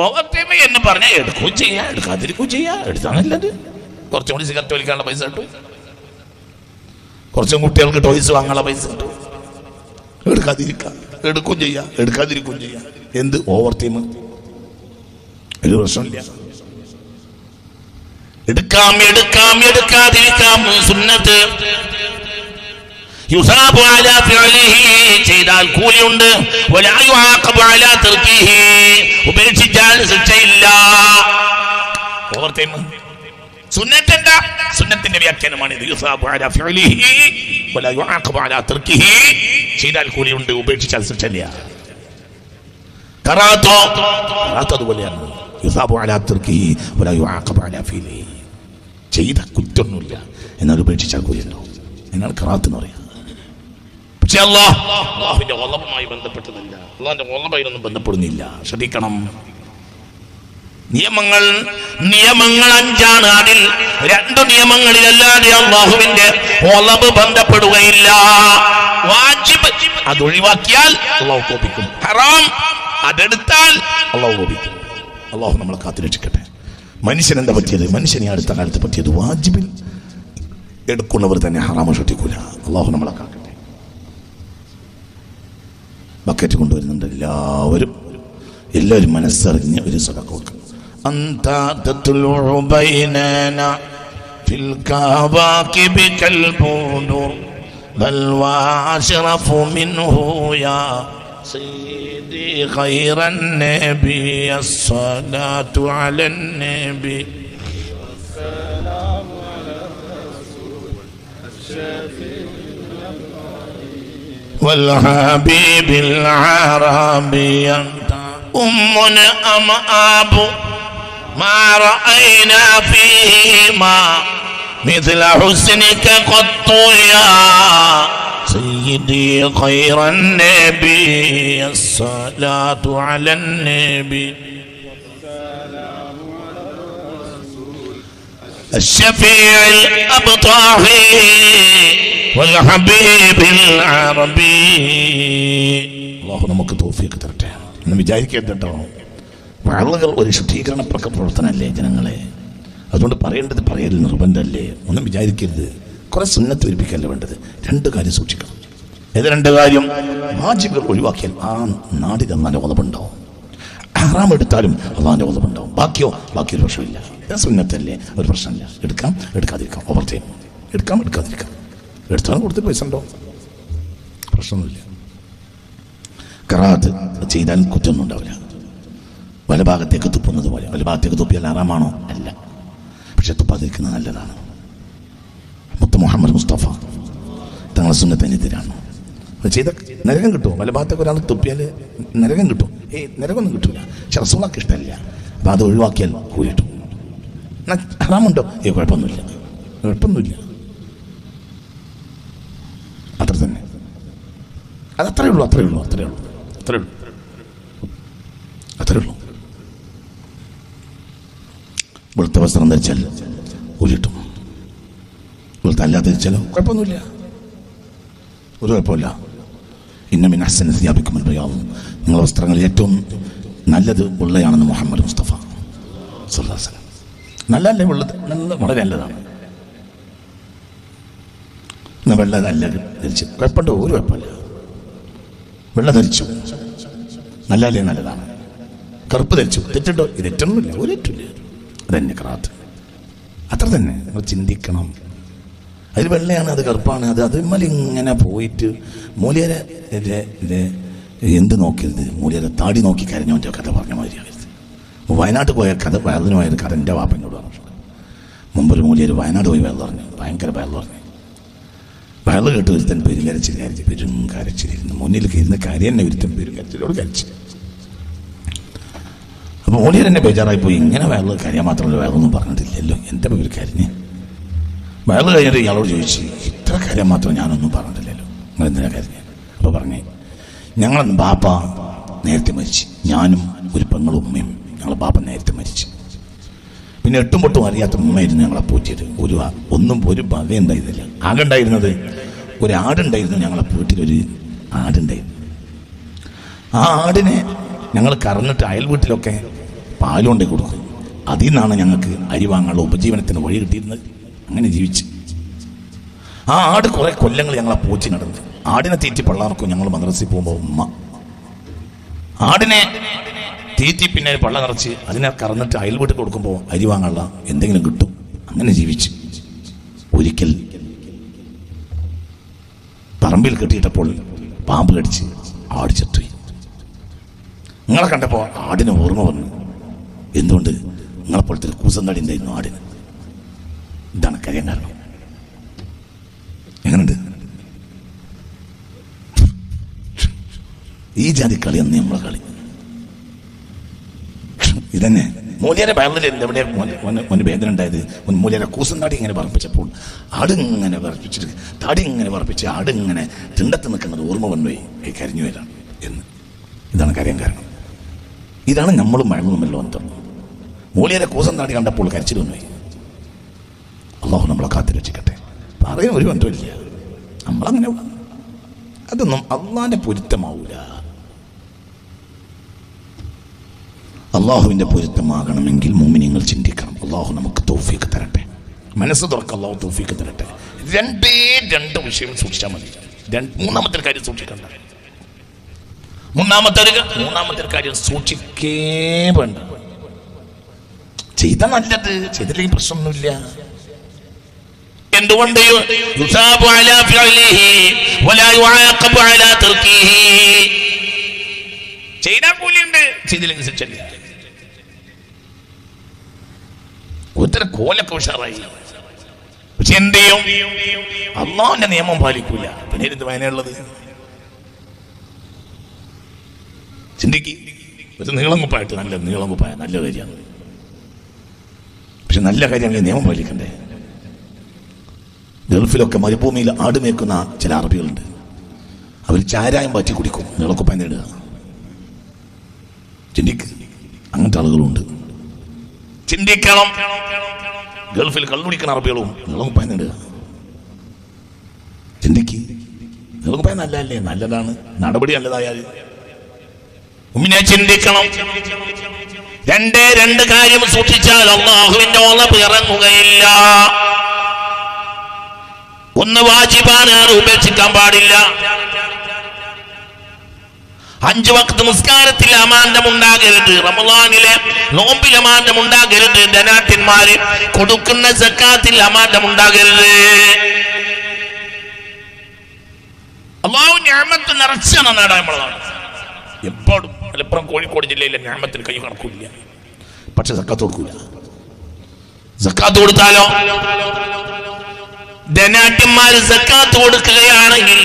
ഓവർ ടൈം എന്ന് പറഞ്ഞാൽ എടുക്കുകയും ചെയ്യാം, എടുക്കാതിരിക്കുകയും ചെയ്യാം. എടുത്താണല്ലത്. കുറച്ചും കൂടി സിഗരറ്റ് വലിക്കാനുള്ള പൈസ കിട്ടും, കുറച്ചും കുട്ടികൾക്ക് ടോയ്സ് വാങ്ങാനുള്ള പൈസ കിട്ടും. എടുക്കാതിരിക്കാം, എടുക്കുകയും ചെയ്യാം, എടുക്കാതിരിക്കുകയും ചെയ്യാം. എന്ത് ഓവർ ടൈം? ഒരു പ്രശ്നമില്ല. എടുക്കാതിരിക്കാം. സുന്നത്ത് യുസാബു അലാ ഫിഅലിഹി, ചെയ്താൽ കൂലിയുണ്ട്. വലാ യുആഖബു അലാ തർക്കിഹി, ഉപേക്ഷിച്ചാൽ ശിക്ഷയില്ല. ഓവർ ടൈം സുന്നത്ത് എന്താ? സുന്നത്തിന്റെ വ്യാഖ്യാനമാണിത്. യുസാബു അലാ ഫിഅലിഹി വലാ യുആഖബു അലാ തർക്കിഹി, ചെയ്താൽ കൂലിയുണ്ട്, ഉപേക്ഷിച്ചാൽ ശിക്ഷയില്ല. ഖറാഅത്തോ അതുപോലെയാണ്. യുസാബു അലാ തർക്കിഹി വലാ യുആഖബു അലാ ഫിഅലിഹി, ചെയ്ത കുറ്റൊന്നുമില്ല, എന്നാൽ ഉപേക്ഷിച്ചാൽ കൂലിയുണ്ടോ. എന്നാണ് ഖറാഅത്ത് എന്ന് പറയാം. പക്ഷെ അല്ലാഹുവിന്റെ ഖളബുമായി ബന്ധപ്പെട്ടതല്ല. അല്ലാഹുവിന്റെ ഖളബുമായിട്ടൊന്നും ബന്ധപ്പെടുന്നില്ല. ശ്രദ്ധിക്കണം. നിയമങ്ങൾ 5ആണ്. അതിൽ 2 നിയമങ്ങളിലല്ലാതെ അല്ലാഹുവിന്റെ ഖളബ് ബന്ധപ്പെടുകയില്ല. വാജിബ് അത് ഒഴിവാക്കിയാൽ അല്ലാഹു കോപിക്കും. ഹറാം അതെടുത്താൽ അല്ലാഹു കോപിക്കും. അല്ലാഹു നമ്മളെ കാത്തുരക്ഷിക്കട്ടെ. മനുഷ്യൻ എന്താ പറ്റിയത്? മനുഷ്യനെ അടുത്ത കാലത്ത് പറ്റിയത് വാജിബിൽ എടുക്കുന്നവർ തന്നെ ഹറാമ ശ്രദ്ധിക്കൂല. അല്ലാഹു നമ്മളെ കാക്കട്ടെ. ബക്കറ്റ് കൊണ്ടുവരുന്നുണ്ട്. എല്ലാവരും മനസ്സറിഞ്ഞ് ഒരു സദഖ കൊടുക്കണം. അന്ത തത്ലുഉ ബൈനന ഫിൽ കവാകിബി കൽ ബുദൂർ ബൽ വഅശ്റഫു മിൻഹു യാ സയ്യിദി ഖൈറൻ നബി അസ്സലാത്തു അലൻ നബി വസ്സലാമു അലാ റസൂൽ അശ്ശഫീ والحبيب العربي أنت أم أم أبو ما رأينا فيهما مثل حسنك قط يا سيدي خير النبي الصلاة على النبي الشفيع الأبطاحي والحبيب العربي. അല്ലാഹു നമുക്ക് തൗഫീഖ് തരട്ടെ. എന്ന് വിചാരിക്കേണ്ടോ, ആളുകൾ ഒരു ശുദ്ധീകരണ പ്രവർത്തനമല്ലേ ജനങ്ങളെ? അതുകൊണ്ട് പറയേണ്ടത് പറയൽ നിർബന്ധമല്ലേ? ഒന്നും വിചാരിക്കരുത്. കുറെ സുന്നത്ത് ഒരുപ്പിക്കല്ലേ വേണ്ടത്. 2 കാര്യം സൂക്ഷിക്കണം. ഏത് 2 കാര്യം? വാജിബുകൾ ഒഴിവാക്കിയാൽ ആ നാടിന് അല്ലാഹുവിന്റെ ഖളബുണ്ടാവും. ഹറാം എടുത്താലും അല്ലാഹുവിന്റെ ഖളബുണ്ടാവും. ബാക്കിയൊരു പ്രശ്നമില്ല. സുന്നത്തല്ലേ, ഒരു പ്രശ്നമില്ല. എടുക്കാം, എടുക്കാതിരിക്കാം. ഓവർ ടൈം എടുക്കാം, എടുക്കാതിരിക്കാം. എടുത്താലും കൊടുത്തിട്ട് പൈസ ഉണ്ടോ? പ്രശ്നമൊന്നുമില്ല. ഖറാഅത്ത് ചെയ്താൽ കുറ്റമൊന്നും ഉണ്ടാവില്ല. വല ഭാഗത്തേക്ക് തുപ്പുന്നത് പോലെ. വല ഭാഗത്തേക്ക് തുപ്പിയാൽ ഹറാമാണോ? അല്ല. പക്ഷെ തുപ്പാതിരിക്കുന്നത് നല്ലതാണ്. മുത്ത് മുഹമ്മദ് മുസ്തഫ തങ്ങളെ സുന്നത്തിനെതിരാണ്. അത് ചെയ്ത നരകം കിട്ടുമോ? വല ഭാഗത്തേക്ക് ഒരാൾ തുപ്പിയാൽ നരകം കിട്ടും? നരകമൊന്നും കിട്ടില്ല. പക്ഷെ റസൂലുള്ളാഹിക്ക് ഇഷ്ടമല്ല. അപ്പം അത് ഒഴിവാക്കിയാൽ കൂലി കിട്ടും. ഹറാമുണ്ടോ? കുഴപ്പമൊന്നുമില്ല. അത്ര തന്നെ. അതത്രേ ഉള്ളൂ. വെളുത്ത വസ്ത്രം ധരിച്ചാൽ കൂലി കിട്ടും. വെളുത്ത അല്ലാതെ ധരിച്ചാലോ കുഴപ്പമൊന്നുമില്ല. ഒരു കുഴപ്പമില്ല. ഇന്ന മിൻ അഹ്സനി സിയാബിക്കും അൽ-ബയാദ്, നിങ്ങളുടെ വസ്ത്രങ്ങളിൽ ഏറ്റവും നല്ലത് വെള്ളയാണെന്ന് മുഹമ്മദ് മുസ്തഫ സല്ലല്ലാഹു അലൈഹി വസല്ലം. നല്ലല്ലേ വെള്ളത്? നല്ല, വളരെ നല്ലതാണ്. എന്നാൽ വെള്ള നല്ലത് ധരിച്ചു കുഴപ്പമുണ്ടോ? ഒരു കുഴപ്പമില്ല. വെള്ള ധരിച്ചു നല്ലല്ലേ? നല്ലതാണ്. കറുപ്പ് ധരിച്ചു തെറ്റുണ്ടോ? ഇത് തെറ്റൊന്നുമില്ല, ഒരു തെറ്റില്ല. അതന്നെ ഖിറാഅത്ത്, അത്ര തന്നെ. നിങ്ങൾ ചിന്തിക്കണം. അതിൽ വെള്ളയാണ്, അത് കറുപ്പാണ്, അതിങ്ങനെ പോയിട്ട് മൂല്യരെ എന്ത് നോക്കിയത്? മൂല്യരെ താടി നോക്കി കരഞ്ഞോൻ്റെ കഥ പറഞ്ഞ മാതിരിയായിരുന്നു. വയനാട്ടിൽ പോയ കഥ, വയലിന് പോയൊരു കഥ എൻ്റെ വാപ്പനോട് പറഞ്ഞിട്ടുണ്ട്. മുമ്പൊരു മൂല്യർ വയനാട് പോയി വയൽ പറഞ്ഞു, ഭയങ്കര വയൽ പറഞ്ഞു. വയൽ കേട്ട് ഒരുത്തൻ പെരും കരച്ചിലിരുന്നു. മുന്നിൽ ഇരുന്ന് കാര്യം തന്നെ ഒരുത്തൻ പെരും കരച്ചിലോട് കരച്ചു. അപ്പോൾ മൂല്യർ എന്നെ ബേജാറായി പോയി. ഇങ്ങനെ വയൽ കരയാൻ മാത്രമല്ല, വയലൊന്നും പറഞ്ഞിട്ടില്ലല്ലോ, എൻ്റെ പേര് കരഞ്ഞ്. വയൽ കഴിഞ്ഞിട്ട് ഇയാളോട് ചോദിച്ചു, ഇത്ര കാര്യം മാത്രം ഞാനൊന്നും പറഞ്ഞിട്ടില്ലല്ലോ, നിങ്ങൾ എന്തിനാ കരഞ്ഞ്? അപ്പോൾ പറഞ്ഞേ, ഞങ്ങളന്ന് ബാപ്പ നേരത്തെ മരിച്ചു, ഞാനും ഒരു പെങ്ങളും ഉമ്മയും. ഞങ്ങളെ ബാപ്പ നേരത്തെ മരിച്ചു. പിന്നെ എട്ടും പൊട്ടും അറിയാത്ത ഉമ്മയായിരുന്നു ഞങ്ങളെ പോറ്റിയത്. ഒരു വകയുണ്ടായിരുന്നില്ല. ആകെ ഉണ്ടായിരുന്നത് ഒരു ആടുണ്ടായിരുന്നു. ഞങ്ങളെ വീട്ടിലൊരു ആടുണ്ടായിരുന്നു. ആ ആടിനെ ഞങ്ങൾ കറന്നിട്ട് അയൽ വീട്ടിലൊക്കെ പാലുകൊണ്ടേ കൊടുക്കും. അതിൽ നിന്നാണ് ഞങ്ങൾക്ക് അരി വാങ്ങാനുള്ള ഉപജീവനത്തിന് വഴി കിട്ടിയിരുന്നത്. അങ്ങനെ ജീവിച്ച് ആ ആട് കുറെ കൊല്ലങ്ങൾ ഞങ്ങളെ പോറ്റി നടന്നു. ആടിനെ തീറ്റി പള്ളാർക്കും. ഞങ്ങൾ മദ്രസയിൽ പോകുമ്പോൾ ഉമ്മ ആടിനെ തീറ്റി പിന്നെ പള്ള നിറച്ച് അതിനെ കറന്നിട്ട് അയൽ വീട്ടിൽ കൊടുക്കുമ്പോൾ അരി വാങ്ങാനുള്ള എന്തെങ്കിലും കിട്ടും. അങ്ങനെ ജീവിച്ച് ഒരിക്കൽ പറമ്പിൽ കെട്ടിയിട്ടപ്പോൾ പാമ്പ് കടിച്ച് ആട് ചത്തുപോയി. നിങ്ങളെ കണ്ടപ്പോൾ ആടിന് ഓർമ്മ വന്നു. എന്തുകൊണ്ട്? നിങ്ങളെപ്പോലത്തെ ഒരു കൂസന്താടി ഉണ്ടായിരുന്നു ആടിന്. ഇതാണ് കാര്യം. കാരണം എങ്ങനെയുണ്ട് ഈ ജാതി കളി? അന്ന് നമ്മളെ കളി ഇതന്നെ. മൂല്യരെ വയറിൽ എവിടെ വേദന ഉണ്ടായത്? മൂല്യരെ കൂസന്താടി ഇങ്ങനെ പറപ്പിച്ചപ്പോൾ ആടിങ്ങനെ പറപ്പിച്ചിട്ട് താടി ഇങ്ങനെ പറപ്പിച്ച് ആടിങ്ങനെ തിണ്ടത്ത് നിൽക്കുന്നത് ഓർമ്മ വന്നുപോയി. കരിഞ്ഞു വരാണ് എന്ന്. ഇതാണ് കാര്യം. കാരണം ഇതാണ് നമ്മളും മഴങ്ങുമല്ലോ അന്തം. മൂല്യരെ കൂസന്താടി കണ്ടപ്പോൾ കരച്ചിൽ വന്നുപോയി. അള്ളാഹു നമ്മളെ കാത്തിരക്ഷിക്കട്ടെ. പറയാൻ ഒരു ബന്ധമില്ല. നമ്മളങ്ങനെ അതൊന്നും അള്ളാന്റെ പൊരുത്തമാവൂല. അള്ളാഹുവിൻ്റെ പൊരുത്തമാകണമെങ്കിൽ മുഅ്മിനീങ്ങൾ ചിന്തിക്കണം. അള്ളാഹു നമുക്ക് തൗഫീഖ് തരട്ടെ, മനസ്സ് തുറക്ക. അള്ളാഹു തൗഫീഖ് തരട്ടെ. രണ്ട് വിഷയം സൂക്ഷിച്ചാൽ മതി. മൂന്നാമത്തെ കാര്യം സൂക്ഷിക്കണ്ട. മൂന്നാമത്തെ കാര്യം സൂക്ഷിക്കേ വേണ്ട. ചെയ്ത നല്ലത്, ചെയ്തില്ലെങ്കിൽ പ്രശ്നമൊന്നുമില്ല. എന്തുകൊണ്ട്? ചെയ്താൽ കൂലിയുണ്ട്, ചെയ്തില്ലെങ്കിൽ ശിക്ഷയില്ല. ഒത്തിരി കോലൊക്കെ ഉഷാറായി. പക്ഷെ എന്ത് ചെയ്യും? അള്ളാഹുവിന്റെ നിയമം പാലിക്കൂല. പിന്നെ എന്ത് വായനയുള്ളത്? ചിന്തിക്ക്. ഒരു നീളം കുപ്പായിട്ട് നല്ല നീളം കുപ്പായ നല്ല കാര്യമാണ്. പക്ഷെ നല്ല കാര്യങ്ങൾ നിയമം പാലിക്കണ്ടേ? ഗൾഫിലൊക്കെ മരുഭൂമിയിൽ ആട് മേക്കുന്ന ചില അറബികളുണ്ട്. അവർ ചാരായം പാറ്റി കുടിക്കും, നീളക്കുപ്പായ നേടുക. ചിന്തിക്ക്. അങ്ങനത്തെ ആളുകളുണ്ട്. ചിന്തിക്കണം. ഗൾഫിൽ കള്ളുടിക്കുന്ന അറബികളും നീളക്കുപ്പായ നേടുക. ചിന്തിക്ക്. നീളക്കുപ്പായ നല്ലതല്ലേ? നല്ലതാണ്. നടപടി നല്ലതായാൽ ഉമ്മിനെ ചിന്തിക്കണം. രണ്ട് കാര്യം സൂക്ഷിച്ചാൽ അല്ലാഹുവിന്റെ ഓളപ്പ് ഇറങ്ങുകയില്ല. ഒന്ന് വാജിബാണ്, അത് ഉപേക്ഷിക്കാൻ പാടില്ല. 5 വക്ത് നിസ്കാരത്തിൽ അമാന്തം ഉണ്ടാകരുത്. റമളാനിലെ നോമ്പിൽ അമാന്തം ഉണ്ടാകരുത്. ധനാഠ്യന്മാര് കൊടുക്കുന്ന സക്കാത്തിൽ അമാന്തം ഉണ്ടാകരുത്. അല്ലാഹു നിഅമത്ത് നിറച്ചാണ് നാട് നമ്മളാണ്. എപ്പോഴും മലപ്പുറം കോഴിക്കോട് ജില്ലയിലെ നിഅമത്തിന് കൈ കണക്കില്ല. പക്ഷെ സക്കാത്ത് കൊടുക്കൂല. സക്കാത്ത് കൊടുത്താലോ? ധനാഠ്യന്മാര് സക്കാത്ത് കൊടുക്കുകയാണെങ്കിൽ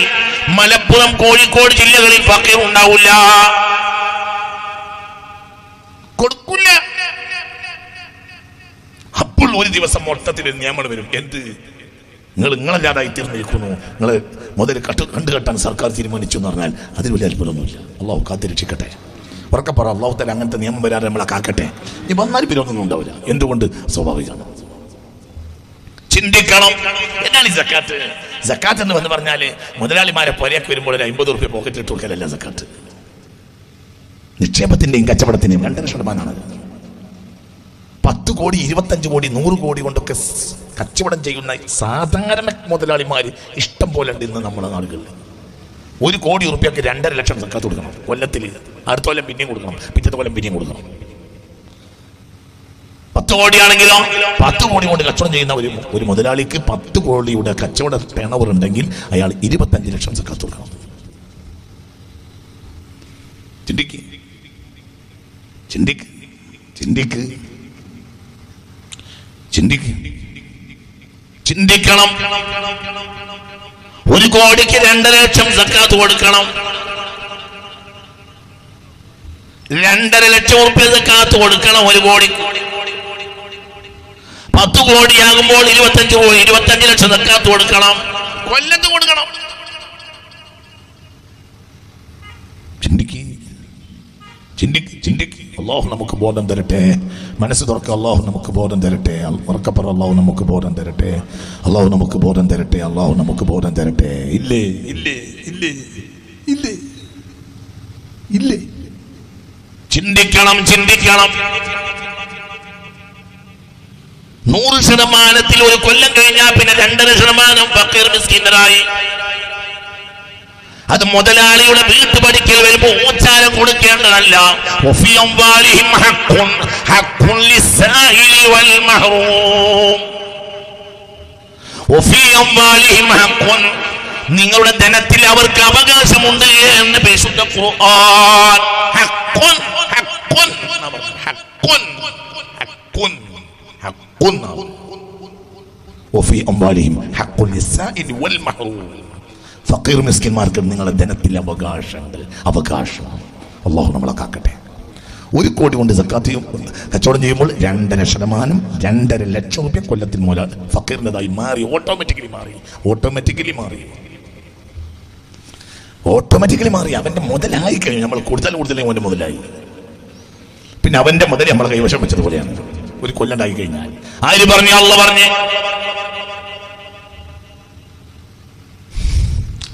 മലപ്പുറം കോഴിക്കോട് ജില്ലകളിൽ ഫഖീർ ഉണ്ടാവില്ല. കൊടുക്കില്ല. അപ്പോൾ ഒരു ദിവസം മൊത്തത്തിൽ നിയമം വരും. എന്ത്? നിങ്ങളല്ലാതായി തീർന്നിരിക്കുന്നു. നിങ്ങൾ മുതൽ കണ്ടുകെട്ടാൻ സർക്കാർ തീരുമാനിച്ചു എന്ന് പറഞ്ഞാൽ അതിൽ വലിയ അത്ഭുതമൊന്നുമില്ല. അള്ളാഹു കാത്തിരക്ഷിക്കട്ടെ. ഉറക്കെ പറ, അള്ളാഹു തആല അങ്ങനത്തെ നിയമം വരാതെ നമ്മളെ കാക്കട്ടെ. ഈ വന്നാൽ വിരോധമൊന്നും ഉണ്ടാവില്ല. എന്തുകൊണ്ട്? സ്വാഭാവികമാണ്. ചിന്തിക്കണം. എന്താണ് ഈ സക്കാത്ത്? സക്കാത്ത് എന്ന് പറഞ്ഞാൽ മുതലാളിമാരെ പൊരയൊക്കെ വരുമ്പോൾ ഒരു 50 റുപ്യ പോക്കറ്റ് ഇട്ട് കൊടുക്കലല്ല സക്കാത്ത്. നിക്ഷേപത്തിന്റെയും കച്ചവടത്തിന്റെയും 2% 10 കോടി 25 കോടി 100 കോടി കൊണ്ടൊക്കെ കച്ചവടം ചെയ്യുന്ന സാധാരണ മുതലാളിമാർ ഇഷ്ടം പോലെ ഉണ്ട് ഇന്ന് നമ്മുടെ നാടുകളിൽ. 1 കോടി റുപ്യക്ക് 2.5 ലക്ഷം സക്കാത്ത് കൊടുക്കണം കൊല്ലത്തിൽ. അടുത്ത കൊല്ലം പിന്നെയും കൊടുക്കണം, പിറ്റത്തെ കൊല്ലം പിന്നെയും കൊടുക്കണം. 10 കോടിയാണെങ്കിലോ 10 കോടി കൊണ്ട് കച്ചവടം ചെയ്യുന്ന ഒരു മുതലാളിക്ക് 10 കോടിയുടെ കച്ചവട ടേൺ ഓവർ ഉണ്ടെങ്കിൽ അയാൾ 25 ലക്ഷം സക്കാത്ത് കൊടുക്കണം. ചിന്തിക്ക് ചിന്തിക്ക് ചിന്തിക്ക് ചിന്തിക്ക് ചിന്തിക്കണം. 1 കോടിക്ക് 2.5 ലക്ഷം സക്കാത്ത് കൊടുക്കണം. 2.5 ലക്ഷം റുപ്യ സക്കാത്ത് കൊടുക്കണം 1 കോടി. 10 കോടിയാകുമ്പോൾ 25 ലക്ഷം സക്കാത്ത് കൊടുക്കണം, കൊല്ലത്ത് കൊടുക്കണം. ചിന്തിക്ക് ചിന്തിക്ക് ചിന്തിക്ക്. അള്ളാഹു നമുക്ക് ബോധം തരട്ടെ, മനസ്സ് തുറക്ക. അള്ളാഹു നമുക്ക് ബോധം തരട്ടെ. ഉറക്കപ്പറ അള്ളാഹു നമുക്ക് ബോധം തരട്ടെ. അള്ളാഹു നമുക്ക് ബോധം തരട്ടെ. അള്ളാഹു നമുക്ക് ബോധം തരട്ടെ. ഇല്ലേ ഇല്ലേ ഇല്ലേ ഇല്ലേ ഇല്ലേ ചിന്തിക്കണം ചിന്തിക്കണം. 100% 1 കൊല്ലം കഴിഞ്ഞാൽ പിന്നെ 2.5% ഫക്കീർ മിസ്കീനരായി. അത് മുതലാളിയുടെ വീട്ടുപടിക്കൽ വരുമ്പോ ഓച്ചാരം കൊടുക്കേണ്ടതല്ല. നിങ്ങളുടെ ധനത്തിൽ അവർക്ക് അവകാശമുണ്ട് എന്ന് പരിശുദ്ധ ഖുർആൻ. ഫക്കീർ മിസ്കിന്മാർക്ക് നിങ്ങളുടെ ധനത്തിൽ അവകാശമുണ്ട്. അവകാശം. അള്ളാഹു നമ്മളെ കാക്കട്ടെ. 1 കോടി കൊണ്ട് സക്കാത്ത് കച്ചവടം ചെയ്യുമ്പോൾ 2.5% 2.5 ലക്ഷം റുപ്യ കൊല്ലത്തിൽ മുതൽ ഫക്കീറിൻ്റെതായി മാറി. ഓട്ടോമാറ്റിക്കലി മാറി. അവന്റെ മുതലായി കഴിഞ്ഞു. നമ്മൾ കൂടുതൽ അവന്റെ മുതലായി. പിന്നെ അവന്റെ മുതൽ നമ്മളെ കൈവശം വെച്ചതുപോലെയാണ് 1 കൊല്ലം ഉണ്ടായി കഴിഞ്ഞാൽ. ആര് പറഞ്ഞു? അള്ളാഹു പറഞ്ഞു.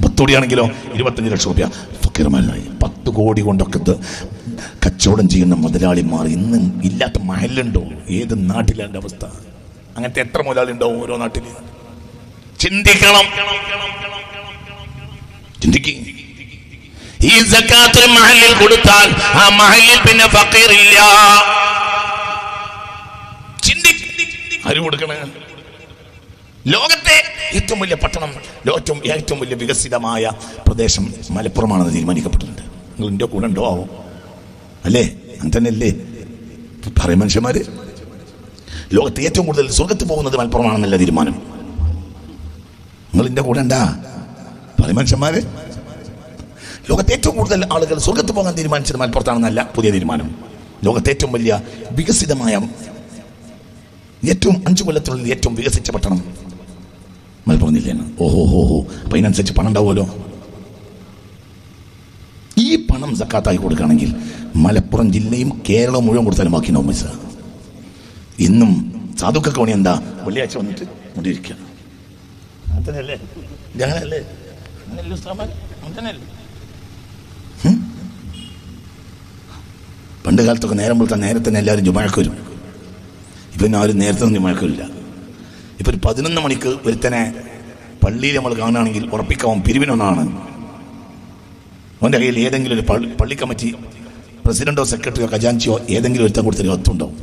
10 കോടിയാണെങ്കിലോ 25 ലക്ഷം റുപ്യ ഫക്കീർമാരായി. 10 കോടി കൊണ്ടൊക്കെ കച്ചവടം ചെയ്യുന്ന മുതലാളിമാർ ഇന്നും ഇല്ലാത്ത മഹലുണ്ടോ? ഏത് നാട്ടിലാണ് അവസ്ഥ? അങ്ങനത്തെ എത്ര മുതലാളി ഉണ്ടോ ഓരോ നാട്ടില്? ചിന്തിക്കണം. ചിന്തിക്ക്. ഈ സക്കാത്ത് മഹലിൽ കൊടുത്താൽ ആ മഹലിൽ പിന്നെ ഫക്കീർ ഇല്ല. ചിന്തിക്ക്. ആര് കൊടുക്കണേ? ലോകത്തെ ഏറ്റവും വലിയ പട്ടണം, ഏറ്റവും വലിയ വികസിതമായ പ്രദേശം മലപ്പുറമാണെന്ന് തീരുമാനിക്കപ്പെട്ടിട്ടുണ്ട്. നിങ്ങൾ എൻ്റെ കൂടെ ഉണ്ടോ? ആവോ അല്ലേ? അങ്ങനെ തന്നെ അല്ലേ പറയും മനുഷ്യന്മാര്. ലോകത്തെ ഏറ്റവും കൂടുതൽ സ്വർഗത്ത് പോകുന്നത് മലപ്പുറമാണെന്നല്ല തീരുമാനം. നിങ്ങൾ എൻ്റെ കൂടെ ഉണ്ടാ പറയും മനുഷ്യന്മാര്. ലോകത്തെ ഏറ്റവും കൂടുതൽ ആളുകൾ സ്വർഗത്ത് പോകാൻ തീരുമാനിച്ചത് മലപ്പുറത്താണെന്നല്ല പുതിയ തീരുമാനം. ലോകത്തെ ഏറ്റവും വലിയ വികസിതമായ ഏറ്റവും 5 കൊല്ലത്തിനുള്ളിൽ ഏറ്റവും വികസിച്ച പട്ടണം മലപ്പുറം ജില്ലയാണ്. ഓഹോ. അപ്പൊ അതിനനുസരിച്ച് പണം ഉണ്ടാവുമല്ലോ. ഈ പണം സക്കാത്തായി കൊടുക്കുകയാണെങ്കിൽ മലപ്പുറം ജില്ലയും കേരളം മുഴുവൻ കൊടുത്താലും ബാക്കിയുണ്ടാവും പൈസ. ഇന്നും സാധുക്കൊക്കെ വേണി എന്താ വെള്ളിയാഴ്ച വന്നിട്ട് കൊണ്ടിരിക്കുക. പണ്ട് കാലത്തൊക്കെ നേരം പോലത്തെ നേരത്തെ എല്ലാവരും ജുമാക്ക് വരും. ഇപ്പം ആരും നേരത്തെ ഒന്നും ജുമാക്കില്ല. ഇപ്പൊ ഒരു 11 മണിക്ക് ഒരുത്തനെ പള്ളിയിൽ നമ്മൾ കാണുകയാണെങ്കിൽ ഉറപ്പിക്കാവും പിരിവിനൊന്നാണ്. അവൻ്റെ കയ്യിൽ ഏതെങ്കിലും ഒരു പള്ളി കമ്മിറ്റി പ്രസിഡന്റോ സെക്രട്ടറിയോ ഖജാൻജിയോ ഏതെങ്കിലും ഒരുത്തൻ കൊടുത്തൊരു ഒത്തുണ്ടാവും.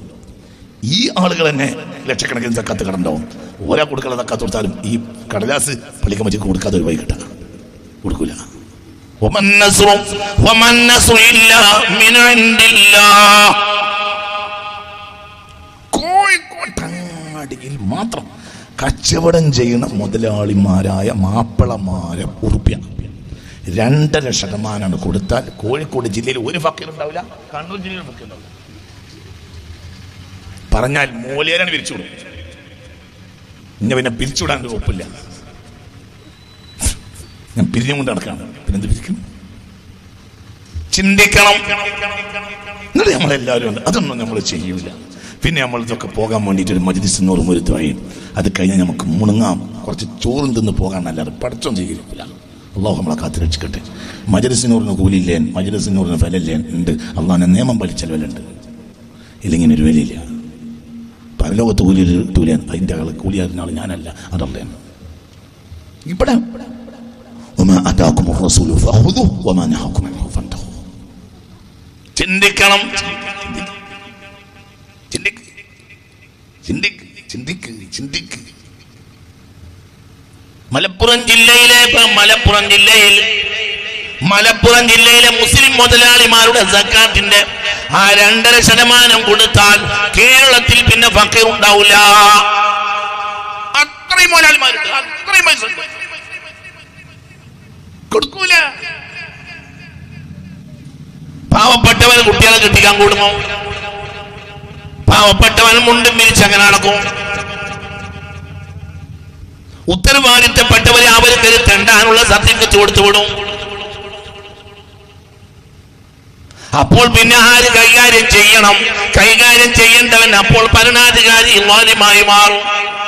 ഈ ആളുകൾ തന്നെ ലക്ഷക്കണക്കിന് സക്കാത്ത് കടണ്ടാവും. ഒരാൾ കൊടുക്കാതെ സക്കാത്ത് കൊടുത്താലും ഈ കടലാസ് പള്ളി കമ്മിറ്റിക്ക് കൊടുക്കാതെ ഒരു വൈകിട്ട കൊടുക്കൂല. കോഴിക്കോട്ടങ്ങാടിയിൽ മാത്രം കച്ചവടം ചെയ്യുന്ന മുതലാളിമാരായ മാപ്പിളമാരെ ഉറുപ്പ്യ 2.5% കൊടുത്താൽ കോഴിക്കോട് ജില്ലയിൽ ഒരു ഫക്കീർ ഉണ്ടാവില്ല, കണ്ണൂർ ജില്ലയിൽ ഫക്കീർ ഉണ്ടാവില്ല. പറഞ്ഞാൽ മൂലേരാണ് പിരിച്ചുവിടും. പിന്നെ പിരിച്ചുവിടാൻ ഒരു ഉറപ്പില്ല. ഞാൻ പിരിഞ്ഞുകൊണ്ട് നടക്കാണ്. പിന്നെന്ത് പിരിക്കണം? ചിന്തിക്കണം. എന്നിട്ട് നമ്മളെല്ലാവരും ഉണ്ട്. അതൊന്നും നമ്മൾ ചെയ്യൂല. പിന്നെ നമ്മൾ ഇതൊക്കെ പോകാൻ വേണ്ടിയിട്ട് ഒരു മജ്‌ലിസ് നൂറും ഒരു ദുആയും അത് കഴിഞ്ഞാൽ നമുക്ക് മുണങ്ങാം, കുറച്ച് ചോറും തിന്ന് പോകാൻ നല്ലത് പഠിച്ചോൻ ചെയ്യില്ല. അള്ളാഹു നമ്മളെ കാത്ത് രക്ഷിക്കട്ടെ. മജ്‌ലിസിനൂറിന് കൂലിയില്ലേ, മജ്‌ലിസിനൂറിന് വിലയില്ലേ ഉണ്ട്. അള്ളാഹിന്റെ നിയമം പഠിച്ചാൽ വിലയുണ്ട്, ഇല്ലെങ്കിൽ ഒരു വിലയില്ല. പരലോകത്ത് കൂലി കിട്ടൂല, അതിൻ്റെ ആൾ കൂലി അറിഞ്ഞ ആൾ ഞാനല്ല, അതല്ലേ. ഇവിടെ ചിന്തിക്കണം, ചിന്തിക്ക്. മലപ്പുറം ജില്ലയിലെ മുസ്ലിം മുതലാളിമാരുടെ സക്കാത്തിന്റെ ആ 2.5% കൊടുത്താൽ കേരളത്തിൽ പിന്നെ ഫഖീർ ഉണ്ടാവില്ല. അത്രയും മുതലാളിമാരുണ്ട്, അത്രയും പൈസ കൊടുക്കൂല. പാവപ്പെട്ടവൻ കുട്ടികളെ കെട്ടിക്കാൻ കൂടുമോ? പാവപ്പെട്ടവൻ മുണ്ടും പിരിച്ച് അങ്ങനെ നടക്കും. ഉത്തരവാദിത്തപ്പെട്ടവരെ അവർക്ക് തെണ്ടാനുള്ള സർട്ടിഫിക്കറ്റ് കൊടുത്തു വിടും. അപ്പോൾ പിന്നെ ആര് കൈകാര്യം ചെയ്യണം? കൈകാര്യം ചെയ്യേണ്ടവൻ അപ്പോൾ ഭരണാധികാരി ഇമാമായി മാറും.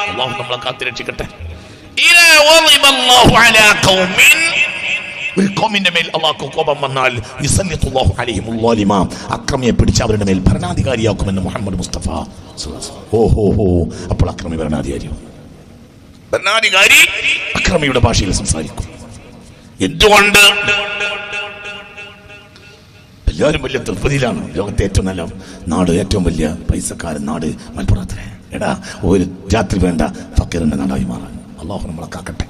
അല്ലാഹു നമ്മളെ കാത്തുരക്ഷിക്കട്ടെ. ഒരു ഖൗമിന്റെ മേൽ അല്ലാഹു കോപം വന്നാൽ അക്രമിയെ പിടിച്ച് അവരുടെ മേൽ ഭരണാധികാരിയാക്കുമെന്ന് മുഹമ്മദ് മുസ്തഫ. അപ്പോൾ അക്രമി ഭരണാധികാരി അക്രമിയുടെ ഭാഷയിൽ സംസാരിക്കും. എന്തുകൊണ്ട്? എല്ലാവരും വലിയ തൃപ്തിയിലാണ്. ലോകത്തെ ഏറ്റവും നല്ല നാട്, ഏറ്റവും വലിയ പൈസക്കാരൻ നാട് മലപ്പുറത്തിലെ. എടാ ഒരു രാത്രി വേണ്ട ഫക്കീറിന്റെ നാടായി മാറാൻ അല്ലാഹു നമ്മളെ കാക്കട്ടെ.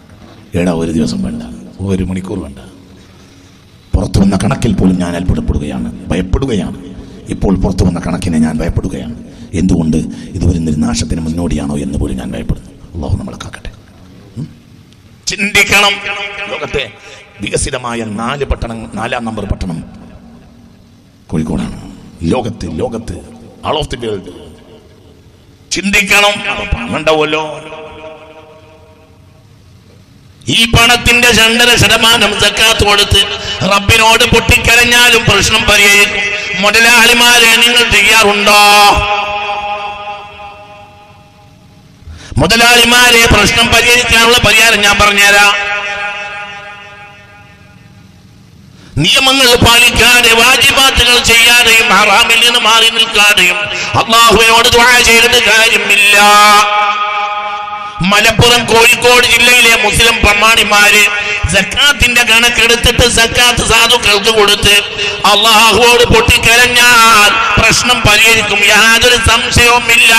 എടാ ഒരു ദിവസം വേണ്ട, ഒരു മണിക്കൂർ വേണ്ട. പുറത്തു വന്ന കണക്കിൽ പോലും ഞാൻ അത്ഭുതപ്പെടുകയാണ്, ഭയപ്പെടുകയാണ്. ഇപ്പോൾ പുറത്തു വന്ന കണക്കിനെ ഞാൻ ഭയപ്പെടുകയാണ്. എന്തുകൊണ്ട്? ഇത് വരുന്നൊരു നാശത്തിന് മുന്നോടിയാണോ എന്ന് പോലും ഞാൻ ഭയപ്പെടുന്നു. അല്ലാഹു നമ്മളെ കാക്കട്ടെ. ചിന്തിക്കണം. ലോകത്തെ വികസിതമായ 4 നമ്പർ പട്ടണം കോഴിക്കോടാണ്. ലോകത്ത് ആൾ ഓഫ് ദി വേൾഡ്. ചിന്തിക്കണം. പണമുണ്ടാവുമല്ലോ. ഈ പണത്തിന്റെ 2.5% സക്കാത്ത് കൊടുത്ത് റബ്ബിനോട് പൊട്ടിക്കരഞ്ഞാലും പ്രശ്നം പരിഹരിക്കും. മുതലാളിമാരെ നിങ്ങൾ ചെയ്യാറുണ്ടോ? മുതലാളിമാരെ പ്രശ്നം പരിഹരിക്കാനുള്ള പരിഹാരം ഞാൻ പറഞ്ഞുതരാം. നിയമങ്ങൾ പാലിക്കാതെ വാജിബാത്തുകൾ ചെയ്യാതെയും ഹറാമിൽ നിന്ന് മാറി നിൽക്കാതെയും അല്ലാഹുവിനോട് ദുആ ചെയ്തിട്ട് കാര്യമില്ല. മലപ്പുറം കോഴിക്കോട് ജില്ലയിലെ മുസ്ലിം പ്രമാണിമാര് സക്കാത്തിന്റെ കണക്കെടുത്തിട്ട് സക്കാത്ത് സാധുക്കൾക്ക് കൊടുത്ത് അല്ലാഹുവോട് പൊട്ടിക്കരഞ്ഞാൽ പ്രശ്നം പരിഹരിക്കും, യാതൊരു സംശയവുമില്ല.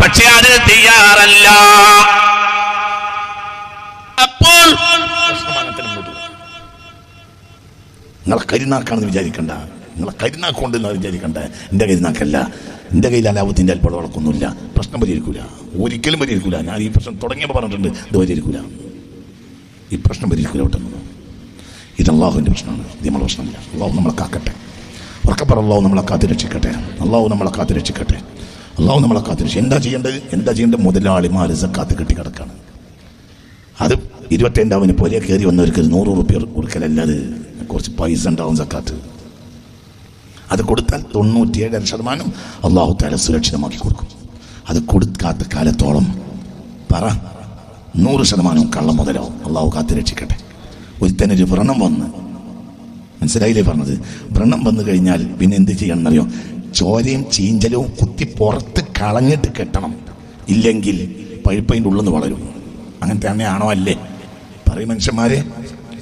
പക്ഷെ അതിന് തയ്യാറല്ല. അപ്പോൾ നിങ്ങളെ കരിനാക്കാണെന്ന് വിചാരിക്കണ്ട, നിങ്ങളെ കരിനാക്കുണ്ടെന്ന് വിചാരിക്കണ്ട. എൻ്റെ കരിനാക്കല്ല, എൻ്റെ കയ്യിൽ അലാവുദ്ദീൻ്റെ അൽപ്പട വളക്കൊന്നുമില്ല. പ്രശ്നം പരിഹരിക്കൂല, ഒരിക്കലും പരിഹരിക്കൂല. ഞാൻ ഈ പ്രശ്നം തുടങ്ങിയപ്പോൾ പറഞ്ഞിട്ടുണ്ട്, ഇത് പരിഹരിക്കൂല, ഈ പ്രശ്നം പരിഹരിക്കൂല. ഒട്ടൊന്നും ഇത് അള്ളാഹുവിൻ്റെ പ്രശ്നമാണ്, ഇത് നമ്മളെ പ്രശ്നമില്ല. അള്ളാഹു നമ്മളെ കാക്കട്ടെ. ഉറക്കപ്പറ അള്ളാഹു നമ്മളെ കാത്തു രക്ഷിക്കട്ടെ. അള്ളാഹു നമ്മളെ കാത്തു രക്ഷിക്കട്ടെ. അള്ളാഹു നമ്മളെ കാത്തു രക്ഷിക്കും. എന്താ ചെയ്യേണ്ടത്? മുതലാളിമാർ സക്കാത്ത് കെട്ടി കിടക്കാണ്. അത് 25 പോലെ കയറി വന്നവർക്ക് 100 റുപ്യ കൊടുക്കലല്ലാതെ കുറച്ച് പൈസ ഉണ്ടാവും സക്കാത്ത്. അത് കൊടുത്താൽ 97% അല്ലാഹു തആല സുരക്ഷിതമാക്കി കൊടുക്കും. അത് കൊടുക്കാത്ത കാലത്തോളം 100% കള്ളം മുതലാവും. അല്ലാഹു കാത്ത് രക്ഷിക്കട്ടെ. ഒരുത്തനൊരു വ്രണം വന്ന്, മനസ്സിലായില്ലേ പറഞ്ഞത്? വ്രണം വന്നു കഴിഞ്ഞാൽ പിന്നെ എന്ത് ചെയ്യണം എന്നറിയോ? ചോരയും ചീഞ്ചലവും കുത്തി പുറത്ത് കളഞ്ഞിട്ട് കെട്ടണം, ഇല്ലെങ്കിൽ പഴുപ്പതിൻ്റെ ഉള്ളിൽ നിന്ന് വളരും. അങ്ങനെ തന്നെയാണോ? അല്ലേ? പറയും മനുഷ്യന്മാരെ,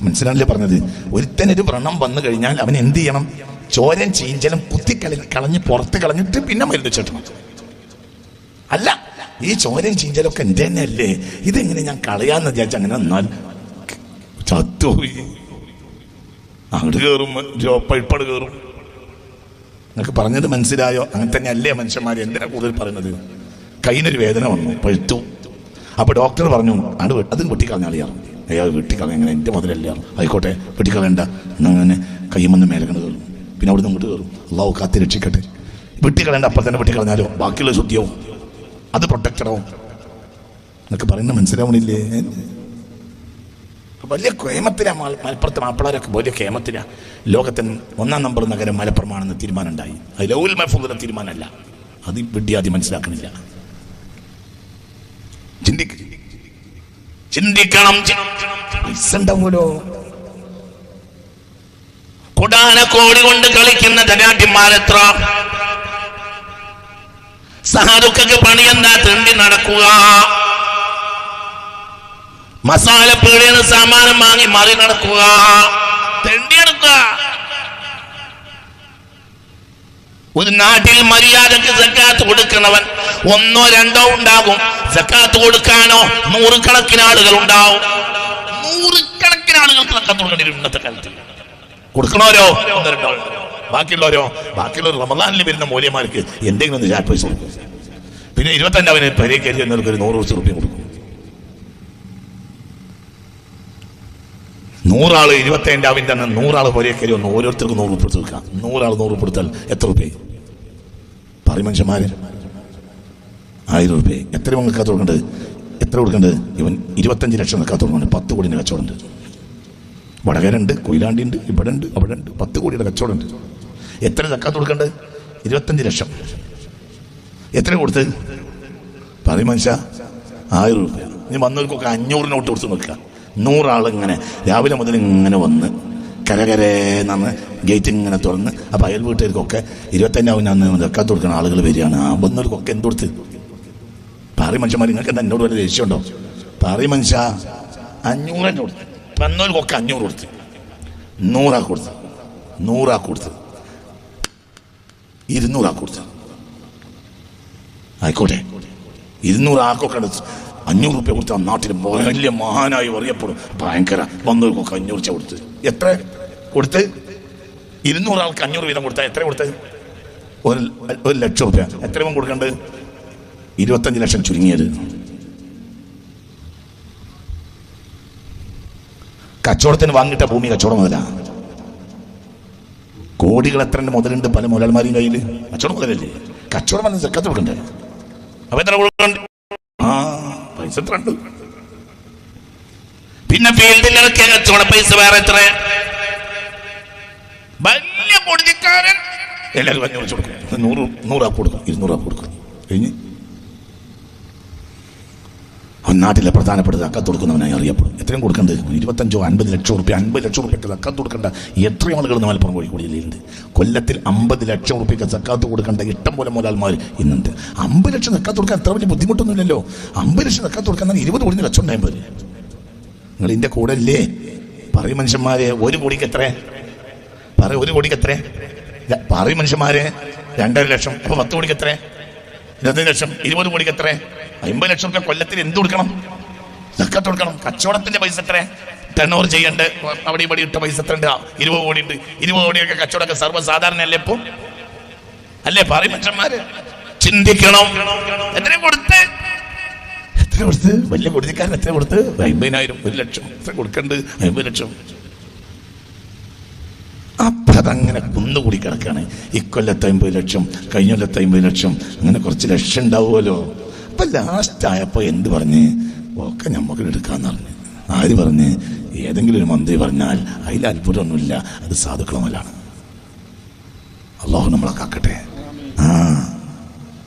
മനസ്സിലാണല്ലേ പറഞ്ഞത്? ഒരുത്തനൊരു വ്രണം വന്നു കഴിഞ്ഞാൽ അവൻ എന്ത് ചെയ്യണം? ചോരൻ ചീഞ്ചലും കുത്തി കളഞ്ഞ് പുറത്ത് കളഞ്ഞിട്ട് പിന്നെ മരുന്ന് ചെട്ടണം. അല്ല, ഈ ചോരൻ ചീഞ്ചലൊക്കെ എൻ്റെ തന്നെ അല്ലേ, ഇതെങ്ങനെ ഞാൻ കളയാന്ന് വിചാരിച്ച അങ്ങനെ എന്നാൽ ചത്തുപോയി. അങ്ങോട്ട് കയറും, പഴുപ്പാട് കയറും. നിങ്ങൾക്ക് പറഞ്ഞത് മനസ്സിലായോ? അങ്ങനെ തന്നെ അല്ലേ മനുഷ്യന്മാർ? എന്തിനാ കൂടുതൽ പറയുന്നത്? കയ്യിനൊരു വേദന വന്നു, പഴുത്തു. അപ്പോൾ ഡോക്ടർ പറഞ്ഞു അത് വെട്ടിക്കളഞ്ഞാളിയാറും. അയാൾ വെട്ടിക്കളഞ്ഞ എങ്ങനെ? എൻ്റെ മുതലല്ല. ആയിക്കോട്ടെ, വെട്ടിക്കളയണ്ട. എന്നങ്ങനെ കയ്യുമെന്ന് മേലെ കണ്ട് കയറും, പിന്നെ അവിടെ നിന്ന് ഇങ്ങോട്ട് കയറും. അള്ളാഹു കാത്തി രക്ഷിക്കട്ടെ. വെട്ടിക്കളയണ്ട, അപ്പം തന്നെ വെട്ടിക്കളഞ്ഞാലോ ബാക്കിയുള്ള ശുദ്ധിയാവും, അത് പ്രൊട്ടക്റ്റഡാവും. എന്നൊക്കെ പറയുന്നത് മനസ്സിലാവണില്ലേ? വലിയ കേമത്തിലാണ് മലപ്പുറത്തെ മാപ്പിളാരൊക്കെ, വലിയ കേമത്തിലാണ്. ലോകത്തിന് 1 നമ്പർ നഗരം മലപ്പുറമാണെന്ന് തീരുമാനം ഉണ്ടായി. അത് ലൗൽ മഹ്ഫൂദിലെ തീരുമാനമല്ല, അത് വിഡ്ഢിയാദ്യം മനസ്സിലാക്കണില്ല. ചിന്തിക്കണം. പൈസ ഉണ്ടാവുമല്ലോ. കൊടാനക്കോടി കൊണ്ട് കളിക്കുന്ന ധനാഢ്യന്മാരെത്ര. സഹാദുക്കൾക്ക് പണി എന്താ? തെണ്ടി നടക്കുക. മസാല പീടികന്ന് സാമാനം വാങ്ങി മറി നടക്കുക, തെണ്ടി നടക്കുക. ഒരു നാട്ടിൽ മര്യാദക്ക് സക്കാത്ത് കൊടുക്കുന്നവൻ ഒന്നോ രണ്ടോ ഉണ്ടാകും. സക്കാത്ത് കൊടുക്കാനോ നൂറുകണക്കിന് ആളുകൾ ഉണ്ടാവും. നൂറുകണക്കിന് ആളുകൾക്ക് സക്കാത്ത് കൊടുക്കേണ്ടി വരും ഇന്നത്തെ കാലത്ത്. കൊടുക്കണോരോ ഒന്നോ രണ്ടോ, ബാക്കിയുള്ളവർ റമദാനിൽ വരുന്ന മൂല്യമാർക്ക് എന്തെങ്കിലും ഒന്ന് ചാറ്റ് പൈസ കൊടുക്കും. പിന്നെ 25 പെരേ കയറി എന്നവർക്ക് ഒരു 100 റുപ്യ കൊടുക്കും. 100 ആള് 25 തന്നെ 100 ആള് പെരേ കയറി ഒന്ന് ഓരോരുത്തർക്കും 100 റുപ്യ കൊടുക്കാം. 100 ആൾ 100 റുപ്യ കൊടുത്താൽ എത്ര റുപ്യ? പറയും മനുഷ്യന്മാര് 1000 റുപ്യ. എത്ര കക്കാത്ത് കൊടുക്കണ്ട്? എത്ര കൊടുക്കണ്ട്? ഇവൻ 25 ലക്ഷം കക്കാത്ത് കൊടുക്കുന്നുണ്ട്. 10 കോടിയുടെ കച്ചവടമുണ്ട്. വടകരുണ്ട്, കൊയിലാണ്ടി ഉണ്ട്, ഇവിടെ ഉണ്ട്, അവിടെ ഉണ്ട്. 10 കോടിയുടെ കച്ചവടമുണ്ട്. എത്ര കക്കാത്ത് കൊടുക്കണ്ട്? 25 ലക്ഷം. എത്ര കൊടുത്ത്? പറയും മനുഷ്യ 1000 റുപ്യ. ഇനി വന്നവർക്കൊക്കെ 500 നോട്ട് കൊടുത്ത് നോക്കുക. 100 ആളിങ്ങനെ രാവിലെ മുതൽ ഇങ്ങനെ വന്ന് കരകരേന്ന് ഗേറ്റ് ഇങ്ങനെ തുറന്ന്. അപ്പം അയൽ വീട്ടുകാർക്കൊക്കെ 25 വെക്കാത്ത കൊടുക്കുന്ന ആളുകൾ വരികയാണ്. ആ വന്നവർക്കൊക്കെ എന്ത് കൊടുത്ത്? പറയും മനുഷ്യന്മാർ, നിങ്ങൾക്ക് എന്താ എന്നോട് വല്ല ദേഷ്യമുണ്ടോ? പറയും മനുഷ്യ 500 കൊടുത്ത്. വന്നവർക്കൊക്കെ 500 കൊടുത്ത്. 100 ആൾക്ക് കൊടുത്ത്, 100 ആൾക്ക് കൊടുത്ത്, 200 ആൾക്ക് കൊടുത്ത്. ആയിക്കോട്ടെ, 200 ആൾക്കൊക്കെ 500 റുപ്യ കൊടുത്ത നാട്ടിൽ വലിയ മഹാനായി അറിയപ്പെടും. ഭയങ്കര. വന്നവർക്കൊക്കെ 500 കൊടുത്ത്. എത്ര കൊടുത്ത്? 200 ആൾക്ക് 500 വീതം കൊടുത്താൽ എത്ര കൊടുത്ത്? 1 ലക്ഷം റുപ്യ. എത്ര കൊടുക്കേണ്ടത്? 25 ലക്ഷം ചുരുങ്ങിയത്. കച്ചവടത്തിന് വാങ്ങിയിട്ട ഭൂമി കച്ചവടം മുതലാ. കോടികൾ എത്ര മുതലുണ്ട് പല മുതലാളിമാരെയും കയ്യിൽ. കച്ചവടം മുതലല്ലേ? കച്ചവടം വന്ന് സക്കാത്ത് കൊടുക്കണ്ടേ? അപ്പൊ എത്ര കൊടുക്കണ്ട? പൈസ എത്ര ഉണ്ട്? പിന്നെ ഫീൽഡിൽ ഇറക്കിയ കച്ചവട പൈസ വേറെ എത്ര? വലിയ പൊടിക്കാരൻ എല്ലാവരും 500 കൊടുക്കും. 100 ആൾക്ക് കൊടുക്കും, 200 ആൾക്ക് കൊടുക്കും. കഴിഞ്ഞ് നാട്ടിലെ പ്രധാനപ്പെട്ട സക്കാത്ത് കൊടുക്കുന്നവനായി അറിയപ്പെടും. എത്രയും കൊടുക്കേണ്ടത്? 25 50 ലക്ഷം റുപ്യ. 50 ലക്ഷം റുപ്യക്ക് സക്കാത്ത് കൊടുക്കേണ്ട എത്രയും ആളുകൾ മലപ്പുറം കോഴിക്കോട് ജില്ലയിലുണ്ട്. കൊല്ലത്തിൽ 50 ലക്ഷം റുപ്യക്ക് സക്കാത്ത് കൊടുക്കേണ്ട ഇഷ്ടം പോലെ മുതലാളിമാർ ഇന്നുണ്ട്. 50 ലക്ഷം സക്കാത്ത് കൊടുക്കാൻ അത്ര വലിയ ബുദ്ധിമുട്ടൊന്നുമില്ലല്ലോ. 50 ലക്ഷം സക്കാത്ത് കൊടുക്കാൻ 20 കോടി കച്ചവടം ഉണ്ടായാൽ മതി. നിങ്ങൾ ഇതിന്റെ കൂടെ അല്ലേ? പറയും മനുഷ്യന്മാരെ, 1 കോടിക്ക് എത്ര? 1 കോടിക്ക് എത്ര? പറയും മനുഷ്യന്മാരെ 2.5 ലക്ഷം. അപ്പൊ 10 കോടിക്ക് എത്ര? 25 ലക്ഷം. 20 കോടിക്ക് എത്ര? 50 ലക്ഷം റുപ്യ കൊല്ലത്തിൽ എന്ത് കൊടുക്കണം? സക്കാത്ത് കൊടുക്കണം. കച്ചവടത്തിന്റെ പൈസ എത്ര? ടേൺ ചെയ്യണ്ട്. അവിടെ ഇവിടെ ഇട്ട പൈസ എത്ര ഉണ്ട്? 20 കോടി ഉണ്ട്. 20 കോടിയൊക്കെ കച്ചവടമൊക്കെ സർവ്വസാധാരണ അല്ലേ ഇപ്പൊ? അല്ലേ? പറയും മനുഷ്യന്മാര്, ചിന്തിക്കണം. എത്ര കൊടുത്ത്? വലിയ കൊടുത്തിക്കാരൻ എത്ര കൊടുത്ത്? 50,000, 1 ലക്ഷം. എത്ര കൊടുക്കണ്ട്? 50 ലക്ഷം. അപ്പൊ അതങ്ങനെ കുന്നുകൂടി കിടക്കാണ്. ഇക്കൊല്ലത്തെ 50 ലക്ഷം, കഴിഞ്ഞ കൊല്ലത്തെ 50 ലക്ഷം, അങ്ങനെ കുറച്ച് ലക്ഷം ഉണ്ടാവുമല്ലോ. അപ്പൊ ലാസ്റ്റ് ആയപ്പോ എന്ത് പറഞ്ഞ്? ഒക്കെ നമുക്ക് എടുക്കാന്ന് പറഞ്ഞു. ആര് പറഞ്ഞ്? ഏതെങ്കിലും ഒരു മന്ത്രി പറഞ്ഞാൽ അതിൽ അത്ഭുതമൊന്നുമില്ല. അത് സാധുക്കളമല്ലാണ്. അള്ളാഹു നമ്മളെ കാക്കട്ടെ.